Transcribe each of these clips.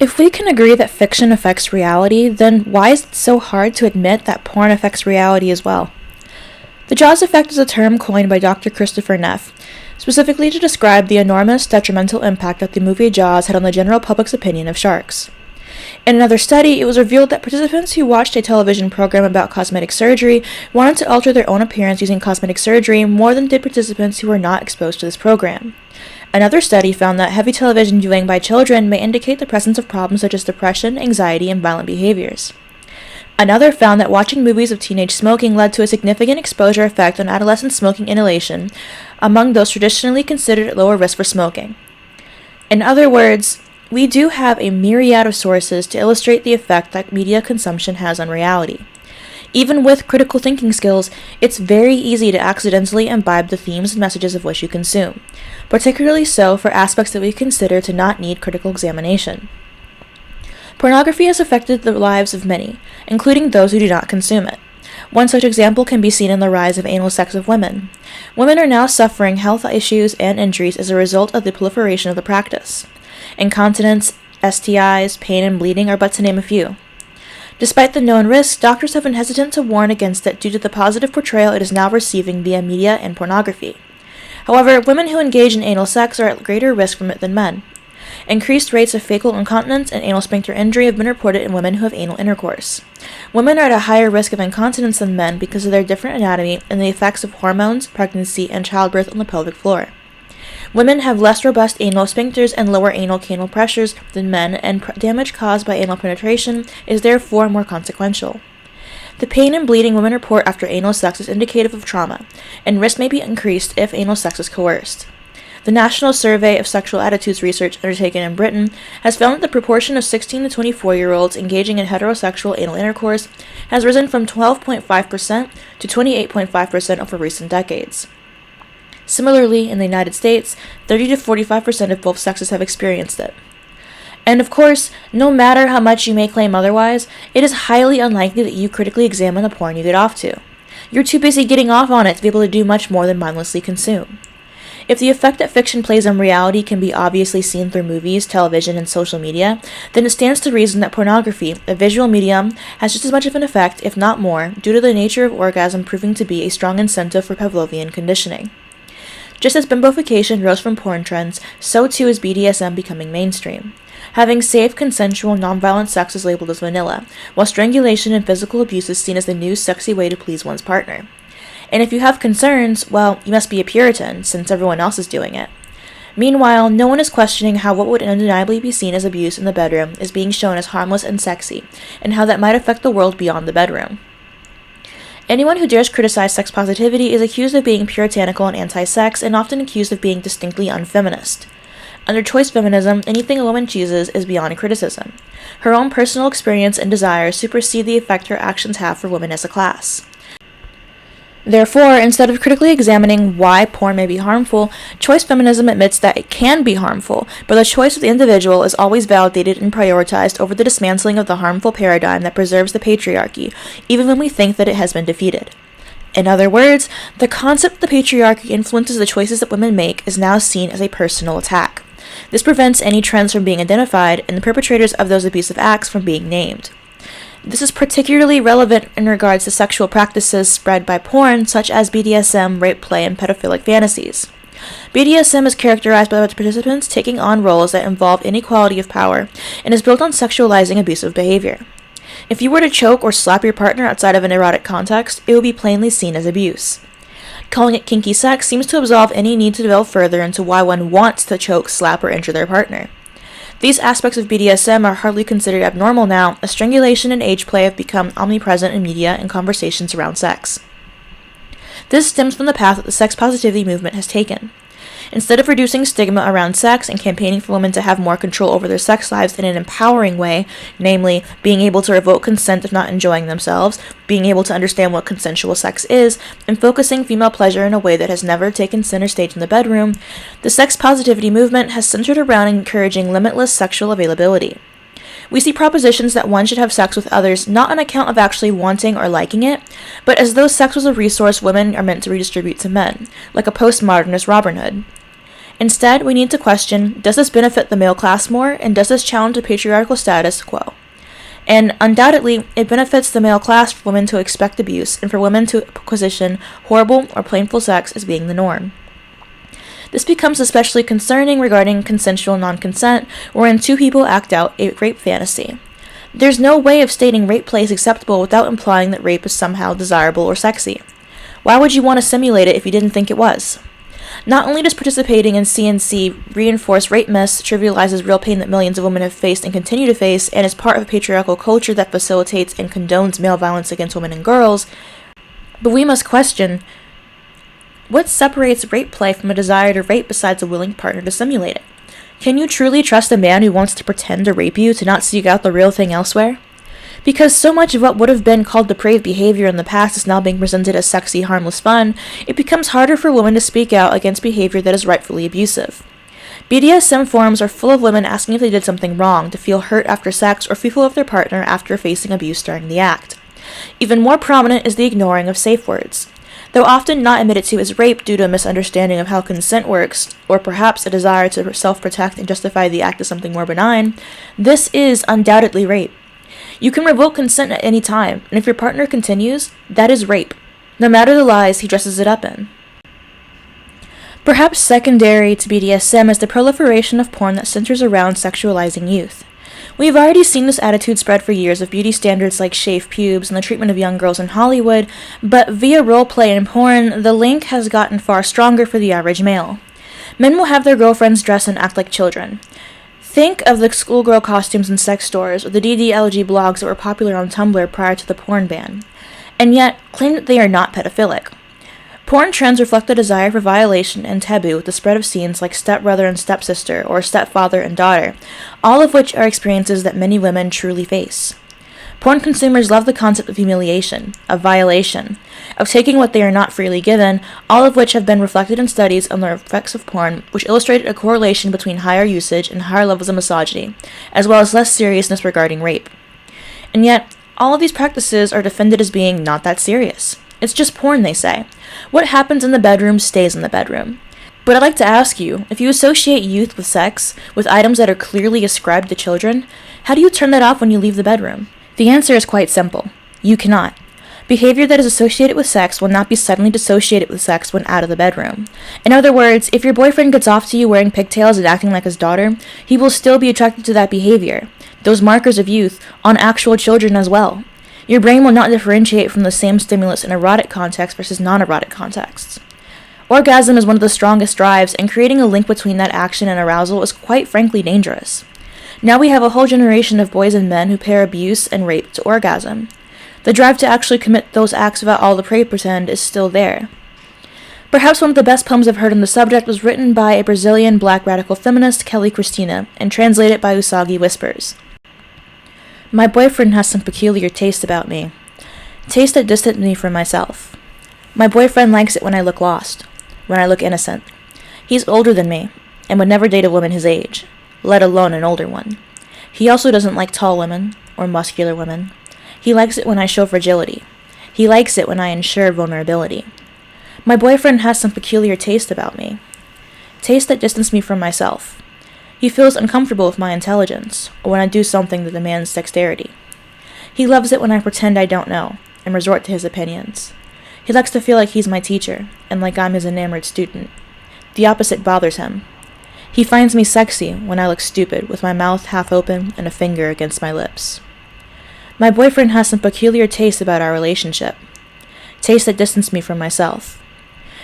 If we can agree that fiction affects reality, then why is it so hard to admit that porn affects reality as well? The Jaws effect is a term coined by Dr. Christopher Neff, specifically to describe the enormous detrimental impact that the movie Jaws had on the general public's opinion of sharks. In another study, it was revealed that participants who watched a television program about cosmetic surgery wanted to alter their own appearance using cosmetic surgery more than did participants who were not exposed to this program. Another study found that heavy television viewing by children may indicate the presence of problems such as depression, anxiety, and violent behaviors. Another found that watching movies of teenage smoking led to a significant exposure effect on adolescent smoking inhalation among those traditionally considered at lower risk for smoking. In other words, we do have a myriad of sources to illustrate the effect that media consumption has on reality. Even with critical thinking skills, it's very easy to accidentally imbibe the themes and messages of what you consume, particularly so for aspects that we consider to not need critical examination. Pornography has affected the lives of many, including those who do not consume it. One such example can be seen in the rise of anal sex of women. Women are now suffering health issues and injuries as a result of the proliferation of the practice. Incontinence, STIs, pain, and bleeding are but to name a few. Despite the known risks, doctors have been hesitant to warn against it due to the positive portrayal it is now receiving via media and pornography. However, women who engage in anal sex are at greater risk from it than men. Increased rates of fecal incontinence and anal sphincter injury have been reported in women who have anal intercourse. Women are at a higher risk of incontinence than men because of their different anatomy and the effects of hormones, pregnancy, and childbirth on the pelvic floor. Women have less robust anal sphincters and lower anal canal pressures than men, and damage caused by anal penetration is therefore more consequential. The pain and bleeding women report after anal sex is indicative of trauma, and risk may be increased if anal sex is coerced. The National Survey of Sexual Attitudes research undertaken in Britain has found that the proportion of 16 to 24-year-olds engaging in heterosexual anal intercourse has risen from 12.5% to 28.5% over recent decades. Similarly, in the United States, 30 to 45% of both sexes have experienced it. And of course, no matter how much you may claim otherwise, it is highly unlikely that you critically examine the porn you get off to. You're too busy getting off on it to be able to do much more than mindlessly consume. If the effect that fiction plays on reality can be obviously seen through movies, television, and social media, then it stands to reason that pornography, a visual medium, has just as much of an effect, if not more, due to the nature of orgasm proving to be a strong incentive for Pavlovian conditioning. Just as bimbofication rose from porn trends, so too is BDSM becoming mainstream. Having safe, consensual, nonviolent sex is labeled as vanilla, while strangulation and physical abuse is seen as the new sexy way to please one's partner. And if you have concerns, well, you must be a Puritan, since everyone else is doing it. Meanwhile, no one is questioning how what would undeniably be seen as abuse in the bedroom is being shown as harmless and sexy, and how that might affect the world beyond the bedroom. Anyone who dares criticize sex positivity is accused of being puritanical and anti-sex, and often accused of being distinctly unfeminist. Under choice feminism, anything a woman chooses is beyond criticism. Her own personal experience and desires supersede the effect her actions have for women as a class. Therefore, instead of critically examining why porn may be harmful, choice feminism admits that it can be harmful, but the choice of the individual is always validated and prioritized over the dismantling of the harmful paradigm that preserves the patriarchy, even when we think that it has been defeated. In other words, the concept that the patriarchy influences the choices that women make is now seen as a personal attack. This prevents any trends from being identified and the perpetrators of those abusive acts from being named. This is particularly relevant in regards to sexual practices spread by porn, such as BDSM, rape play, and pedophilic fantasies. BDSM is characterized by the participants taking on roles that involve inequality of power, and is built on sexualizing abusive behavior. If you were to choke or slap your partner outside of an erotic context, it would be plainly seen as abuse. Calling it kinky sex seems to absolve any need to delve further into why one wants to choke, slap, or injure their partner. These aspects of BDSM are hardly considered abnormal now, as strangulation and age play have become omnipresent in media and conversations around sex. This stems from the path that the sex positivity movement has taken. Instead of reducing stigma around sex and campaigning for women to have more control over their sex lives in an empowering way, namely being able to revoke consent if not enjoying themselves, being able to understand what consensual sex is, and focusing female pleasure in a way that has never taken center stage in the bedroom, the sex positivity movement has centered around encouraging limitless sexual availability. We see propositions that one should have sex with others not on account of actually wanting or liking it, but as though sex was a resource women are meant to redistribute to men, like a postmodernist Robin Hood. Instead, we need to question, does this benefit the male class more, and does this challenge the patriarchal status quo? And undoubtedly, it benefits the male class for women to expect abuse and for women to position horrible or painful sex as being the norm. This becomes especially concerning regarding consensual non-consent, wherein two people act out a rape fantasy. There's no way of stating rape play is acceptable without implying that rape is somehow desirable or sexy. Why would you want to simulate it if you didn't think it was? Not only does participating in CNC reinforce rape myths, trivializes real pain that millions of women have faced and continue to face, and is part of a patriarchal culture that facilitates and condones male violence against women and girls, but we must question, what separates rape play from a desire to rape besides a willing partner to simulate it? Can you truly trust a man who wants to pretend to rape you to not seek out the real thing elsewhere? Because so much of what would have been called depraved behavior in the past is now being presented as sexy, harmless fun, it becomes harder for women to speak out against behavior that is rightfully abusive. BDSM forums are full of women asking if they did something wrong, to feel hurt after sex, or fearful of their partner after facing abuse during the act. Even more prominent is the ignoring of safe words. Though often not admitted to as rape due to a misunderstanding of how consent works, or perhaps a desire to self-protect and justify the act as something more benign, this is undoubtedly rape. You can revoke consent at any time, and if your partner continues, that is rape, no matter the lies he dresses it up in. Perhaps secondary to BDSM is the proliferation of porn that centers around sexualizing youth. We've already seen this attitude spread for years with beauty standards like shaved pubes and the treatment of young girls in Hollywood, but via roleplay and porn, the link has gotten far stronger for the average male. Men will have their girlfriends dress and act like children. Think of the schoolgirl costumes in sex stores or the DDLG blogs that were popular on Tumblr prior to the porn ban, and yet claim that they are not pedophilic. Porn trends reflect the desire for violation and taboo with the spread of scenes like stepbrother and stepsister or stepfather and daughter, all of which are experiences that many women truly face. Porn consumers love the concept of humiliation, of violation, of taking what they are not freely given, all of which have been reflected in studies on the effects of porn, which illustrated a correlation between higher usage and higher levels of misogyny, as well as less seriousness regarding rape. And yet, all of these practices are defended as being not that serious. It's just porn, they say. What happens in the bedroom stays in the bedroom. But I'd like to ask you, if you associate youth with sex, with items that are clearly ascribed to children, how do you turn that off when you leave the bedroom? The answer is quite simple. You cannot. Behavior that is associated with sex will not be suddenly dissociated with sex when out of the bedroom. In other words, if your boyfriend gets off to you wearing pigtails and acting like his daughter, he will still be attracted to that behavior, those markers of youth, on actual children as well. Your brain will not differentiate from the same stimulus in erotic contexts versus non-erotic contexts. Orgasm is one of the strongest drives, and creating a link between that action and arousal is quite frankly dangerous. Now we have a whole generation of boys and men who pair abuse and rape to orgasm. The drive to actually commit those acts without all the pretend is still there. Perhaps one of the best poems I've heard on the subject was written by a Brazilian black radical feminist, Kelly Cristina, and translated by Usagi Whispers. My boyfriend has some peculiar taste about me. Taste that distance me from myself. My boyfriend likes it when I look lost, when I look innocent. He's older than me, and would never date a woman his age, let alone an older one. He also doesn't like tall women, or muscular women. He likes it when I show fragility. He likes it when I ensure vulnerability. My boyfriend has some peculiar taste about me. Taste that distance me from myself. He feels uncomfortable with my intelligence, or when I do something that demands dexterity. He loves it when I pretend I don't know, and resort to his opinions. He likes to feel like he's my teacher, and like I'm his enamored student. The opposite bothers him. He finds me sexy when I look stupid, with my mouth half open and a finger against my lips. My boyfriend has some peculiar taste about our relationship. Taste that distance me from myself.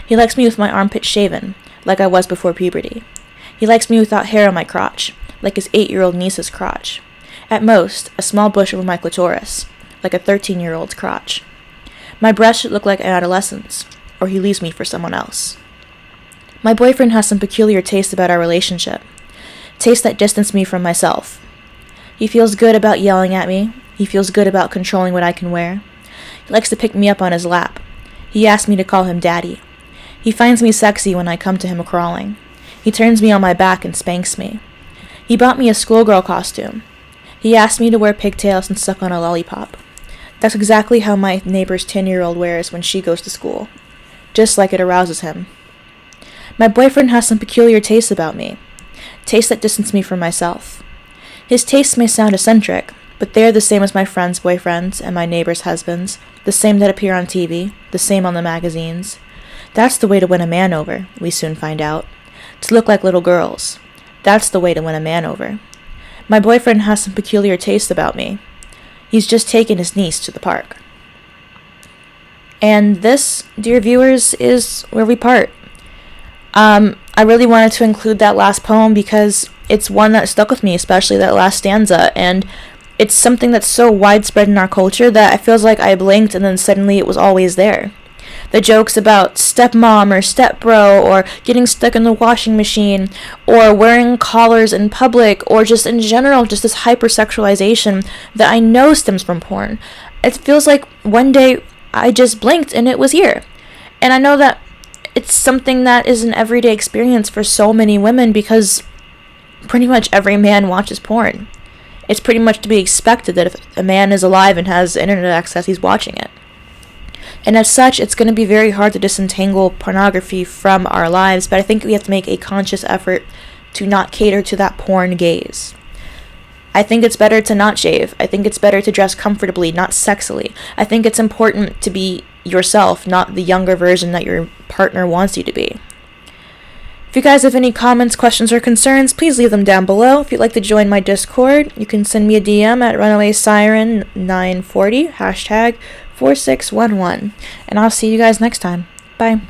He likes me with my armpits shaven, like I was before puberty. He likes me without hair on my crotch, like his 8-year-old niece's crotch. At most, a small bush over my clitoris, like a 13-year-old's crotch. My breast should look like an adolescent's, or he leaves me for someone else. My boyfriend has some peculiar taste about our relationship. Taste that distance me from myself. He feels good about yelling at me. He feels good about controlling what I can wear. He likes to pick me up on his lap. He asks me to call him daddy. He finds me sexy when I come to him crawling. He turns me on my back and spanks me. He bought me a schoolgirl costume. He asked me to wear pigtails and suck on a lollipop. That's exactly how my neighbor's 10-year-old wears when she goes to school. Just like it arouses him. My boyfriend has some peculiar tastes about me, tastes that distance me from myself. His tastes may sound eccentric, but they are the same as my friends' boyfriends and my neighbors' husbands, the same that appear on TV, the same on the magazines. That's the way to win a man over, we soon find out. To look like little girls. That's the way to win a man over. My boyfriend has some peculiar tastes about me. He's just taken his niece to the park. And this, dear viewers, is where we part. I really wanted to include that last poem because it's one that stuck with me, especially that last stanza, and it's something that's so widespread in our culture that it feels like I blinked and then suddenly it was always there. The jokes about stepmom or stepbro, or getting stuck in the washing machine, or wearing collars in public, or just in general, just this hypersexualization that I know stems from porn. It feels like one day I just blinked and it was here. And I know that it's something that is an everyday experience for so many women because pretty much every man watches porn. It's pretty much to be expected that if a man is alive and has internet access, he's watching it. And as such, it's going to be very hard to disentangle pornography from our lives, but I think we have to make a conscious effort to not cater to that porn gaze. I think it's better to not shave. I think it's better to dress comfortably, not sexily. I think it's important to be yourself, not the younger version that your partner wants you to be. If you guys have any comments, questions, or concerns, please leave them down below. If you'd like to join my Discord, you can send me a DM at runawaysiren940, hashtag 4611. And I'll see you guys next time. Bye.